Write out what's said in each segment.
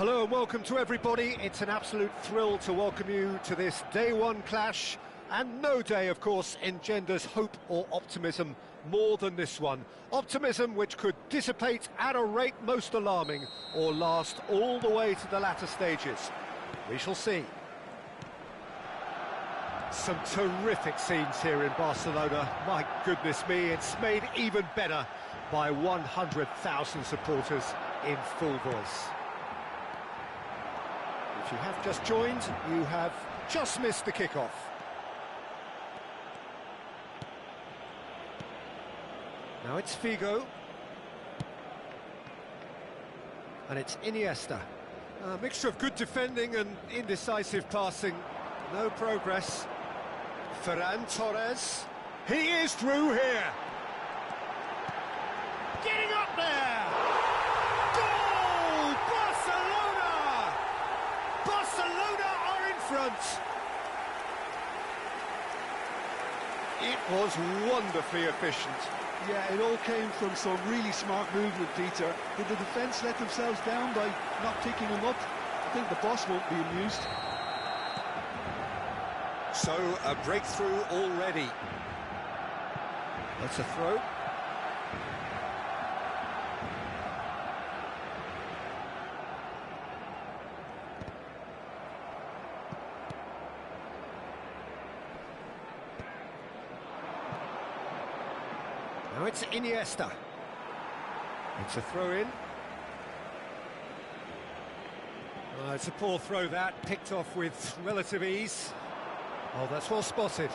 Hello and welcome to everybody. It's an absolute thrill to welcome you to this day one clash, and no day, of course, engenders hope or optimism more than this one. Optimism which could dissipate at a rate most alarming or last all the way to the latter stages. We shall see. Some terrific scenes here in Barcelona. My goodness me, it's made even better by 100,000 supporters in full voice. If you have just joined, you have just missed the kickoff. Now it's Figo. And it's Iniesta. A mixture of good defending and indecisive passing. No progress. Ferran Torres. He is through here. Getting up there. Goal! Barcelona! Barcelona are in front. It was wonderfully efficient. Yeah, it all came from some really smart movement, Peter. Did the defence let themselves down by not picking him up? I think the boss won't be amused. So, a breakthrough already. That's a throw. Now it's Iniesta. It's a throw-in. It's a poor throw that, picked off with relative ease. Oh, that's well spotted.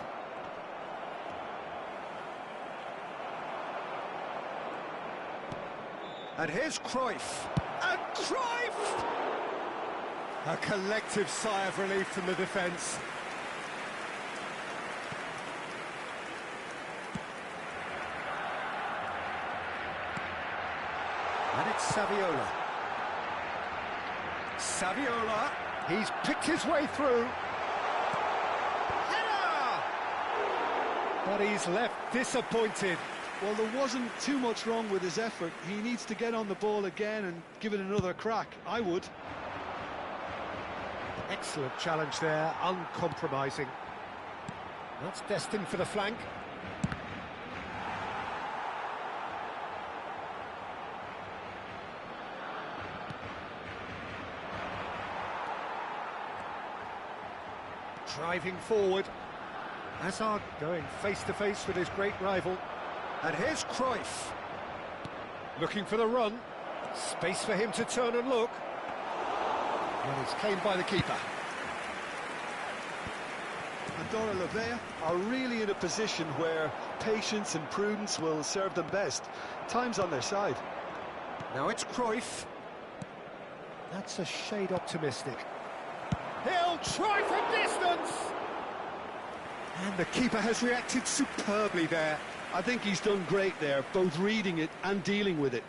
And here's Cruyff. And Cruyff! A collective sigh of relief from the defence. And it's Saviola. Saviola, he's picked his way through. Header! But he's left disappointed. Well, there wasn't too much wrong with his effort. He needs to get on the ball again and give it another crack. I would. Excellent challenge there, uncompromising. That's destined for the flank. Driving forward. Hazard going face-to-face with his great rival. And here's Cruyff. Looking for the run. Space for him to turn and look. Well, it's claimed by the keeper. Andorra La Vella are really in a position where patience and prudence will serve them best. Time's on their side. Now it's Cruyff. That's a shade optimistic. He'll try from distance! And the keeper has reacted superbly there. I think he's done great there, both reading it and dealing with it.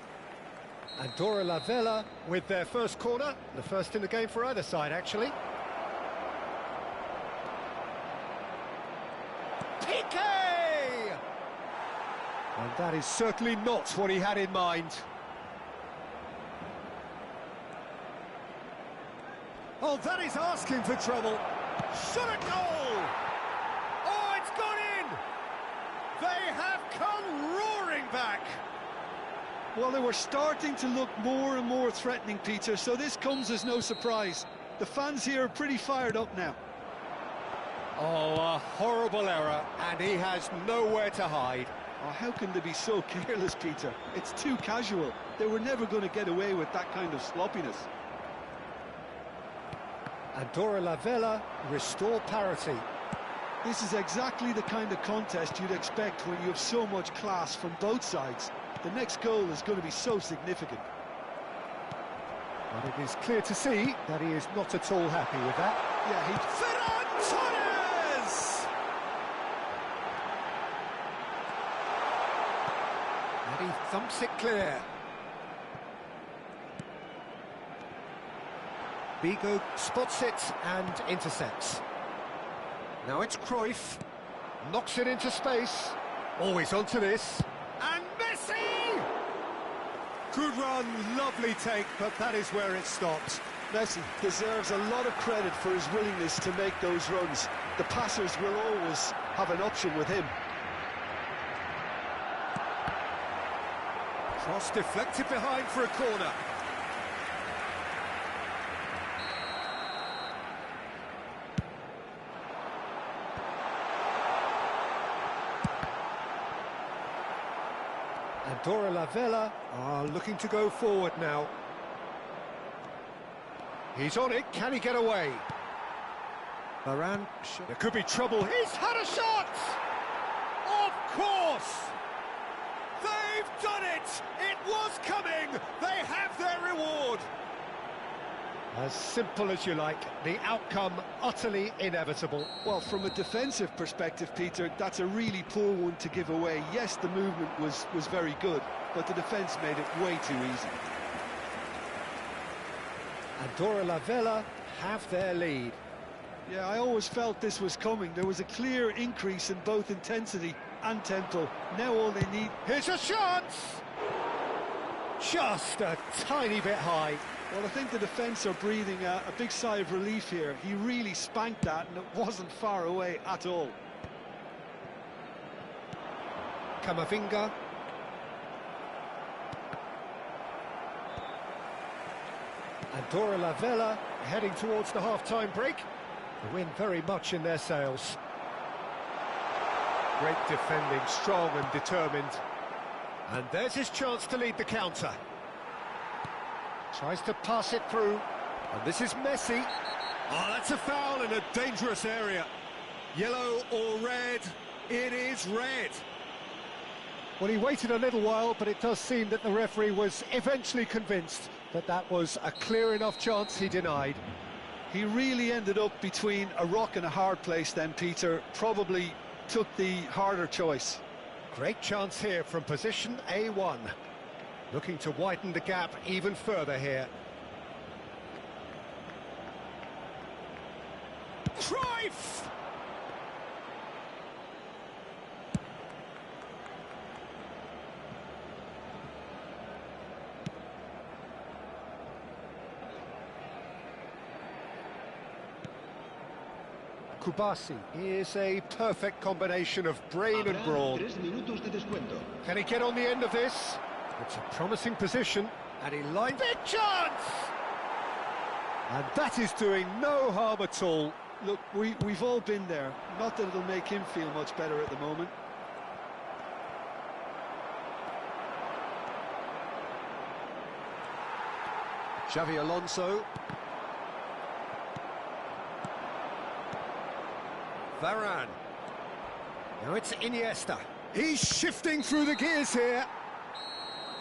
Andorra La Vella with their first corner, the first in the game for either side, actually. Piqué! And that is certainly not what he had in mind. Oh, that is asking for trouble. Shot at goal! Oh, it's gone in! They have come roaring back! Well, they were starting to look more and more threatening, Peter, so this comes as no surprise. The fans here are pretty fired up now. Oh, a horrible error, and he has nowhere to hide. Oh, how can they be so careless, Peter? It's too casual. They were never going to get away with that kind of sloppiness. Andorra La Vella restore parity. This is exactly the kind of contest you'd expect when you have so much class from both sides. The next goal is going to be so significant. But it is clear to see that he is not at all happy with that. Yeah, he... Ferran Torres! And he thumps it clear. Figo spots it and intercepts. Now it's Cruyff. Knocks it into space. Always onto this. And Messi! Good run, lovely take, but that is where it stopped. Messi deserves a lot of credit for his willingness to make those runs. The passers will always have an option with him. Cross deflected behind for a corner. Andorra La Vella are looking to go forward now. He's on it, can he get away? Varane, there could be trouble, he's had a shot! Of course! They've done it! It was coming! They have their reward! As simple as you like, the outcome utterly inevitable. Well, from a defensive perspective, Peter, that's a really poor one to give away. Yes, the movement was very good, but the defence made it way too easy. Andorra La Vella have their lead. Yeah, I always felt this was coming. There was a clear increase in both intensity and tempo. Now all they need... Here's a chance! Just a tiny bit high. Well, I think the defence are breathing a big sigh of relief here. He really spanked that, and it wasn't far away at all. Camavinga. Andorra La Vella heading towards the half-time break. The wind very much in their sails. Great defending, strong and determined. And there's his chance to lead the counter. Tries to pass it through. And this is Messi. Oh, that's a foul in a dangerous area. Yellow or red? It is red. Well, he waited a little while, but it does seem that the referee was eventually convinced that that was a clear enough chance he denied. He really ended up between a rock and a hard place then, Peter. Probably took the harder choice. Great chance here from position A1. Looking to widen the gap even further here. Cruyff! Kubasi is a perfect combination of brain and brawn. Can he get on the end of this? It's a promising position, and he lined big chance! And that is doing no harm at all. Look, we've all been there. Not that it'll make him feel much better at the moment. Xavi Alonso. Varane. Now it's Iniesta. He's shifting through the gears here.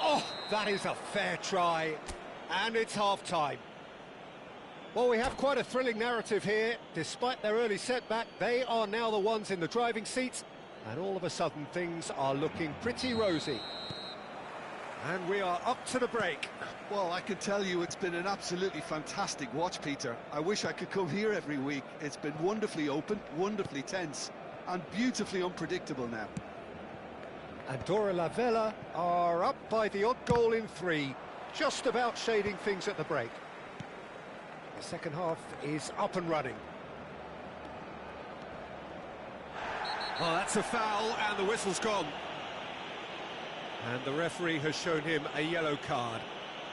Oh, that is a fair try. And it's half-time. Well, we have quite a thrilling narrative here. Despite their early setback, they are now the ones in the driving seat. And all of a sudden, things are looking pretty rosy. And we are up to the break. Well, I can tell you it's been an absolutely fantastic watch, Peter. I wish I could come here every week. It's been wonderfully open, wonderfully tense, and beautifully unpredictable now. Andorra La Vella are up by the odd goal in 3, just about shading things at the break. The second half is up and running. Oh, that's a foul, and the whistle's gone. And the referee has shown him a yellow card.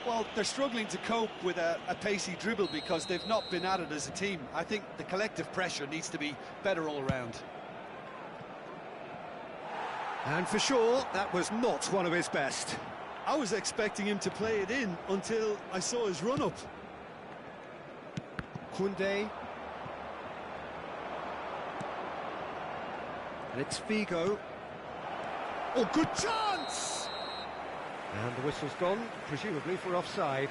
Well, they're struggling to cope with a pacey dribble because they've not been at it as a team. I think the collective pressure needs to be better all round. And for sure, that was not one of his best. I was expecting him to play it in until I saw his run-up. Koundé. And it's Figo. Oh, good chance! And the whistle's gone, presumably for offside.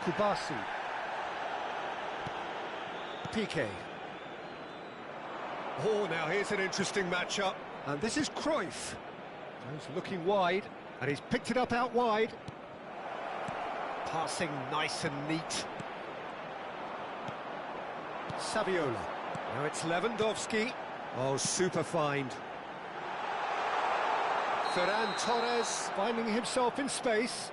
Kubasi. Piqué. Oh, now here's an interesting matchup. And this is Cruyff. He's looking wide, and he's picked it up out wide. Passing nice and neat. Saviola. Now it's Lewandowski. Oh, super find. Ferran Torres finding himself in space.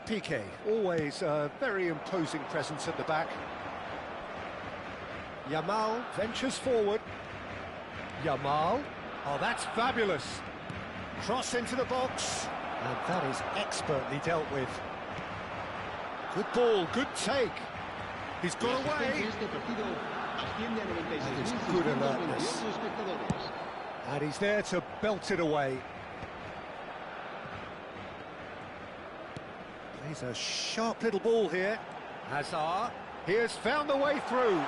Piqué, always a very imposing presence at the back. Yamal ventures forward. Yamal, oh, that's fabulous. Cross into the box, and that is expertly dealt with. Good ball, good take. He's got away. That is good alertness. And he's there to belt it away. He's a sharp little ball here. Hazard, he has found the way through.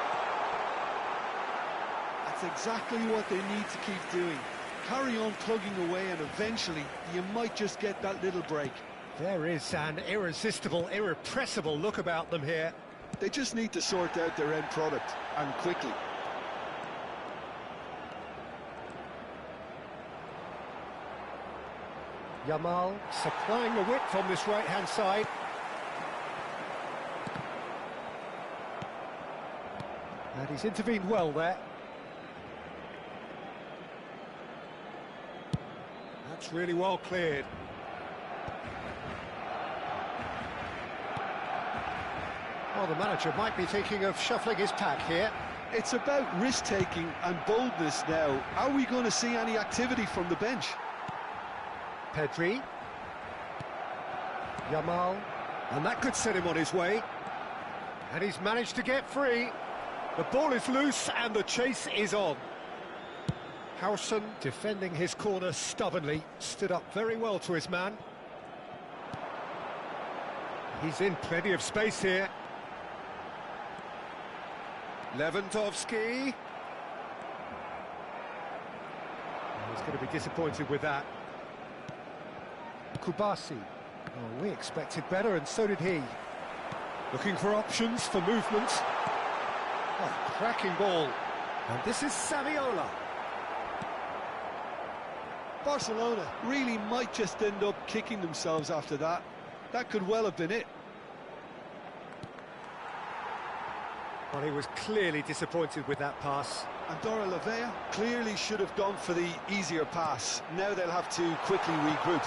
That's exactly what they need to keep doing. Carry on plugging away and eventually you might just get that little break. There is an irresistible, irrepressible look about them here. They just need to sort out their end product, and quickly. Yamal supplying the width on this right-hand side. And he's intervened well there. That's really well cleared. Well, the manager might be thinking of shuffling his pack here. It's about risk-taking and boldness now. Are we going to see any activity from the bench? Pedri. Yamal. And that could set him on his way. And he's managed to get free. The ball is loose and the chase is on. Howson defending his corner stubbornly. Stood up very well to his man. He's in plenty of space here. Lewandowski. He's going to be disappointed with that. Kubasi. Oh, we expected better, and so did he. Looking for options for movement. Oh, cracking ball. And this is Saviola. Barcelona really might just end up kicking themselves after that. That could well have been it. Well, he was clearly disappointed with that pass. Andorra Lavea clearly should have gone for the easier pass. Now they'll have to quickly regroup.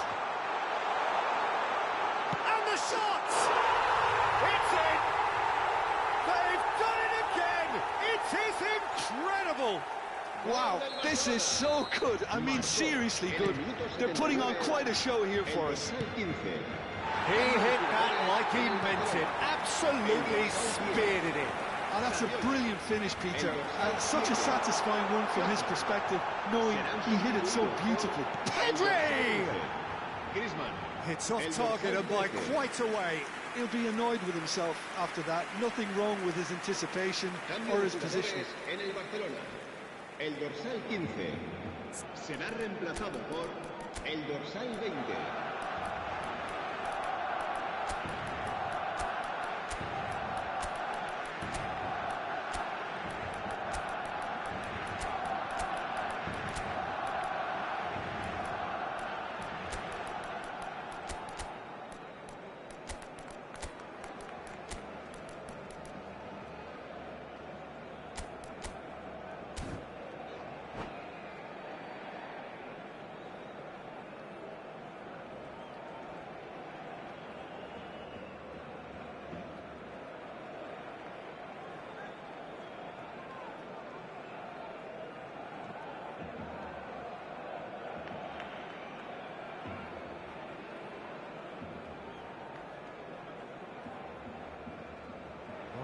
And the shot! It's in! They've done it again! It is incredible! Wow, this is so good. I mean, seriously good. They're putting on quite a show here for us. He hit that like he meant it. Absolutely speared it in. Oh, that's a brilliant finish, Peter. Such a satisfying one from his perspective, knowing he hit it so beautifully. Pedri! It's off target and by quite a way. He'll be annoyed with himself after that. Nothing wrong with his anticipation or his positioning. El dorsal 15 será reemplazado por el dorsal 20.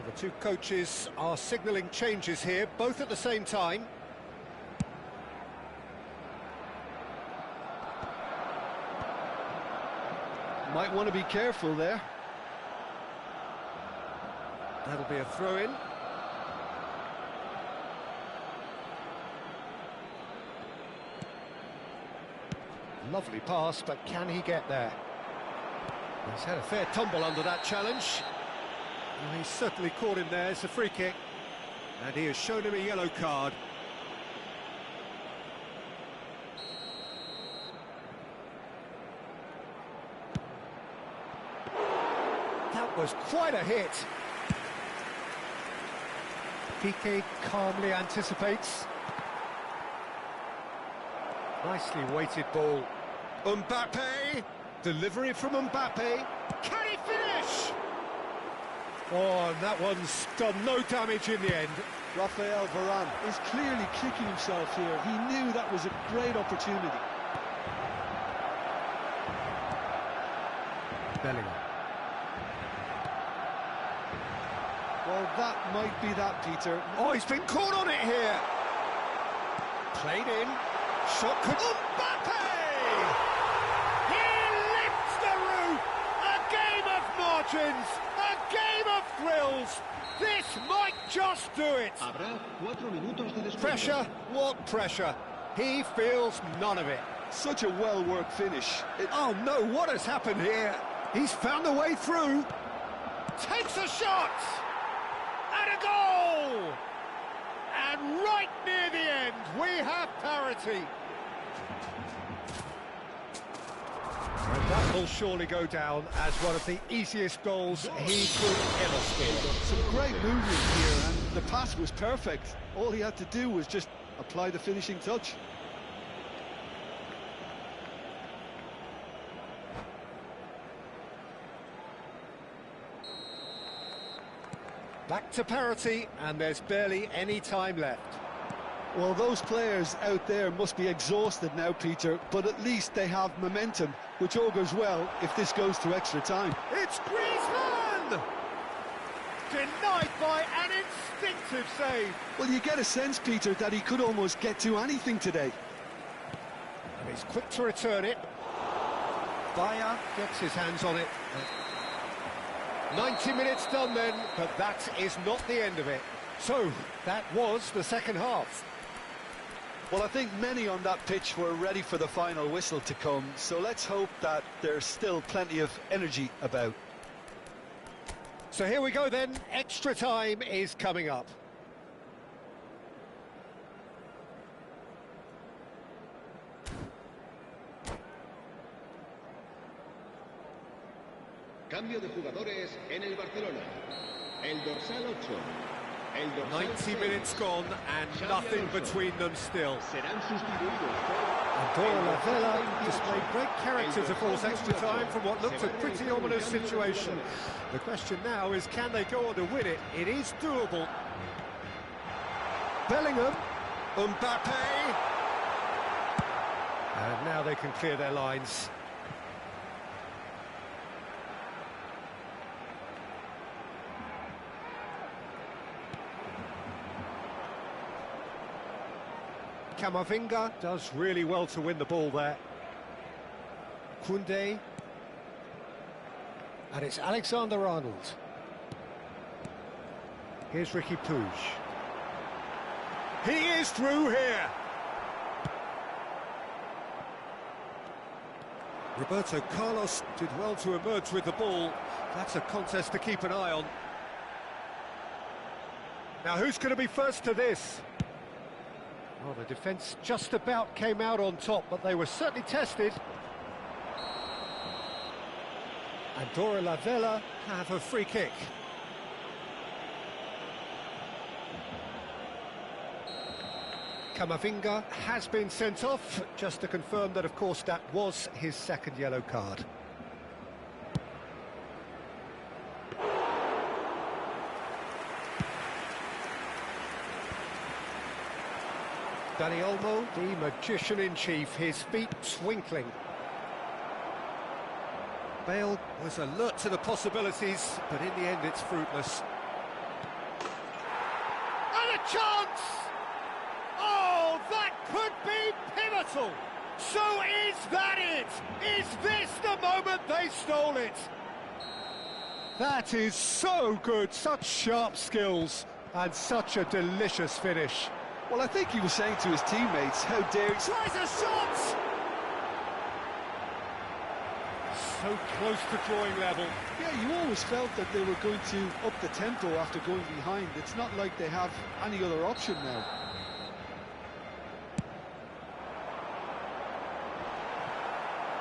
The two coaches are signalling changes here, both at the same time. Might want to be careful there. That'll be a throw-in. Lovely pass, but can he get there? He's had a fair tumble under that challenge. Well, he's certainly caught him there. It's a free kick. And he has shown him a yellow card. That was quite a hit. Piqué calmly anticipates. Nicely weighted ball. Mbappe. Delivery from Mbappe. Can he finish? Oh, and that one's done no damage in the end. Rafael Varane is clearly kicking himself here. He knew that was a great opportunity. Bellingham. Well, that might be that, Peter. Oh, he's been caught on it here. Played in. Shot could... Mbappe! He lifts the roof! A game of margins! A game of thrills! This might just do it! Habrá 4 minutos de descuento. Pressure? What pressure? He feels none of it. Such a well-worked finish. Oh no, what has happened here? He's found a way through. Takes a shot! And a goal! And right near the end, we have parity. And that will surely go down as one of the easiest goals he could ever score. Some great movement here, and the pass was perfect. All he had to do was just apply the finishing touch. Back to parity, and there's barely any time left. Well, those players out there must be exhausted now, Peter, but at least they have momentum, which augurs well if this goes to extra time. It's Griezmann! Denied by an instinctive save. Well, you get a sense, Peter, that he could almost get to anything today. And he's quick to return it. Bayer gets his hands on it. 90 minutes done then, but that is not the end of it. So, that was the second half. Well, I think many on that pitch were ready for the final whistle to come, so let's hope that there's still plenty of energy about. So here we go then, extra time is coming up. Cambio de jugadores en el Barcelona. El dorsal 8. El dorsal 90 minutes gone and nothing between them still. Serán sustituidos por Andorra La Vela displayed great character to force extra time from what looked a pretty ominous situation. The question now is, can they go on to win it? It is doable. Bellingham, Mbappe, and now they can clear their lines. Camavinga does really well to win the ball there. Koundé. And it's Alexander-Arnold. Here's Ricky Puig. He is through here. Roberto Carlos did well to emerge with the ball. That's a contest to keep an eye on. Now who's going to be first to this? Well, the defence just about came out on top, but they were certainly tested. Andorra La Vela have a free kick. Camavinga has been sent off, just to confirm that, of course, that was his second yellow card. Dani Olmo, the magician-in-chief, his feet twinkling. Bale was alert to the possibilities, but in the end it's fruitless. And a chance! Oh, that could be pivotal! So is that it? Is this the moment they stole it? That is so good, such sharp skills, and such a delicious finish. Well, I think he was saying to his teammates, how dare... Tries a shot! so close to drawing level. Yeah, you always felt that they were going to up the tempo after going behind. It's not like they have any other option now.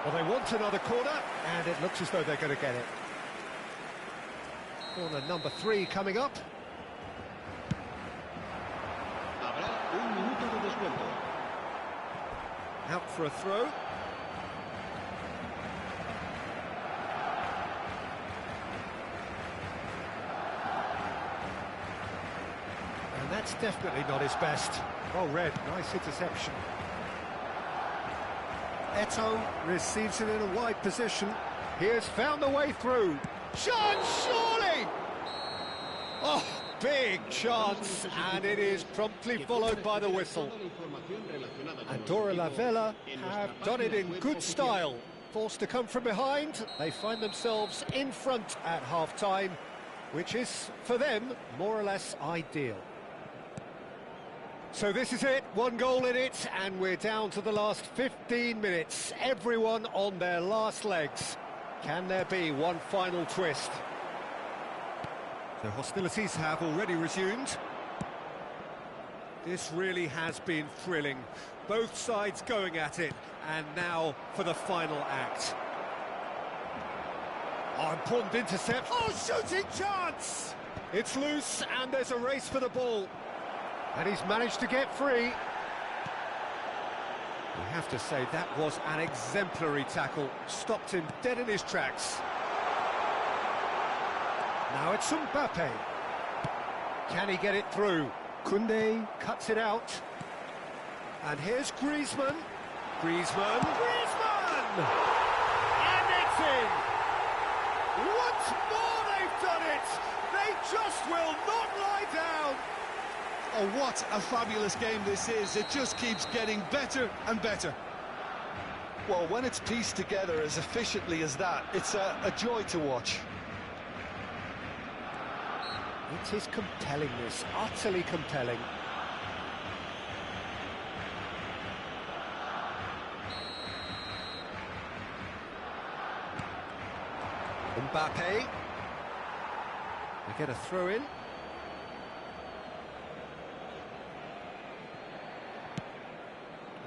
Well, they want another corner, and it looks as though they're going to get it. Corner number 3 coming up. Habrá un minuto de descuento. Out for a throw. And that's definitely not his best. Well read, nice interception. Eto'o receives it in a wide position. He has found the way through. Chance, surely! Oh, big chance, and it is promptly followed by the whistle. Andorra La Vella have done it in good style. Forced to come from behind, they find themselves in front at half-time, which is, for them, more or less ideal. So this is it, 1 goal in it, and we're down to the last 15 minutes. Everyone on their last legs. Can there be one final twist? The hostilities have already resumed. This really has been thrilling. Both sides going at it, and now for the final act. Oh, important intercept. Oh, shooting chance! It's loose, and there's a race for the ball. And he's managed to get free. We have to say that was an exemplary tackle. Stopped him dead in his tracks. Now it's Mbappe. Can he get it through? Koundé cuts it out. And here's Griezmann. Griezmann. And it's in! Once more they've done it! They just will not lie down! Oh, what a fabulous game this is. It just keeps getting better and better. Well, when it's pieced together as efficiently as that, it's a joy to watch. It is compelling, this, utterly compelling. Mbappe. They get a throw in.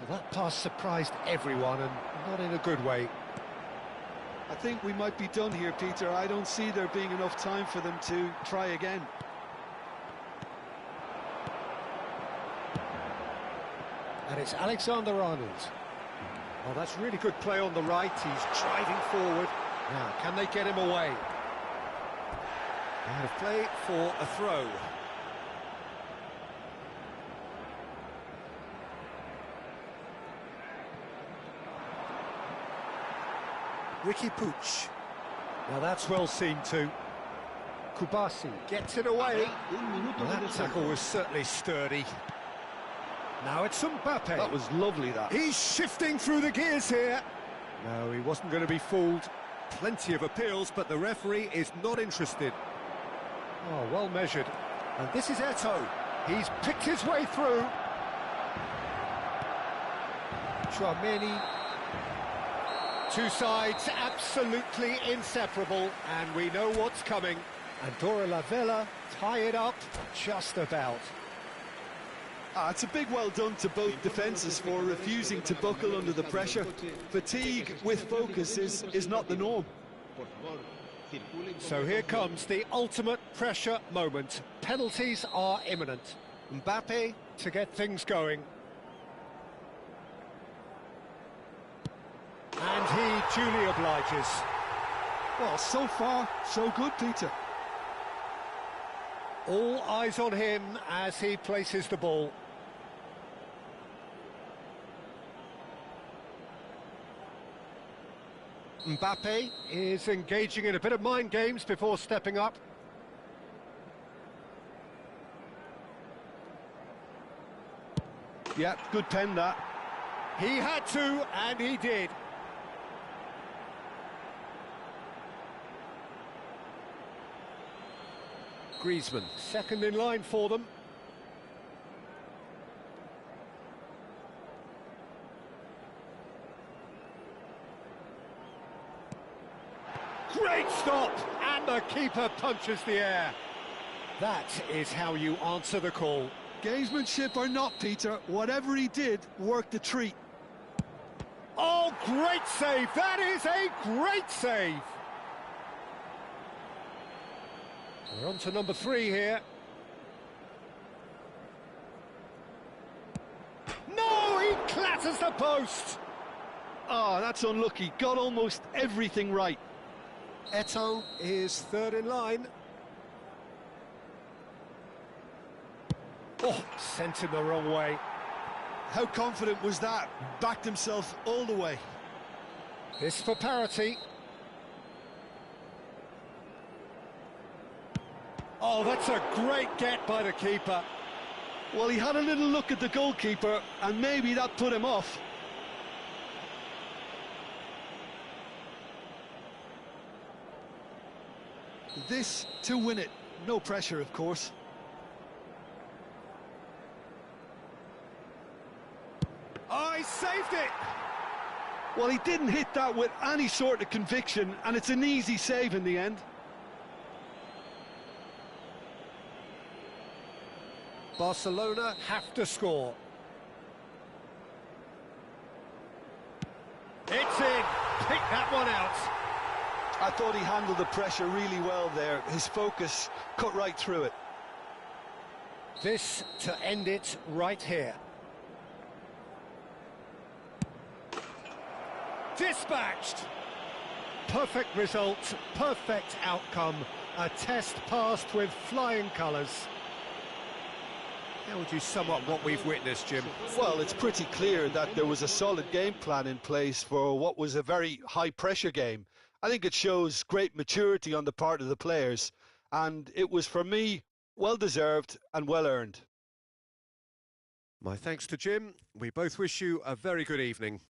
Well, that pass surprised everyone, and not in a good way. I think we might be done here, Peter. I don't see there being enough time for them to try again. And it's Alexander-Arnold. Oh, that's really good play on the right. He's driving forward. Now, can they get him away? Out of play for a throw. Ricky Puig. Now that's well seen too. Kubasi gets it away. Well, that tackle was certainly sturdy. Now it's Mbappe. That was lovely, that. He's shifting through the gears here. No, he wasn't going to be fooled. Plenty of appeals, but the referee is not interested. Oh, well measured. And this is Eto'o. He's picked his way through. Chouameni. Two sides absolutely inseparable, and we know what's coming. Andorra La Vella tie it up just about. It's a big well done to both defences for refusing to buckle under the pressure. Fatigue with focus is not the norm. So here comes the ultimate pressure moment. Penalties are imminent. Mbappe to get things going. And he duly obliges. Well, so far, so good, Peter. All eyes on him as he places the ball. Mbappe is engaging in a bit of mind games before stepping up. Yeah, good pen, that. He had to, and he did. Griezmann, second in line for them. Great stop, and the keeper punches the air. That is how you answer the call. Gamesmanship or not, Peter, whatever he did worked a treat. Oh, great save! That is a great save! We're on to number 3 here. No, he clatters the post! Oh, that's unlucky. Got almost everything right. Eto'o is third in line. Oh, sent him the wrong way. How confident was that? Backed himself all the way. This for parity. Oh, that's a great get by the keeper. Well, he had a little look at the goalkeeper, and maybe that put him off. This to win it. No pressure, of course. Oh, he saved it! Well, he didn't hit that with any sort of conviction, and it's an easy save in the end. Barcelona have to score. It's in. Pick that one out. I thought he handled the pressure really well there. His focus cut right through it. This to end it right here. Dispatched. Perfect result, perfect outcome. A test passed with flying colours. How would you sum up what we've witnessed, Jim? Well, it's pretty clear that there was a solid game plan in place for what was a very high-pressure game. I think it shows great maturity on the part of the players, and it was, for me, well-deserved and well-earned. My thanks to Jim. We both wish you a very good evening.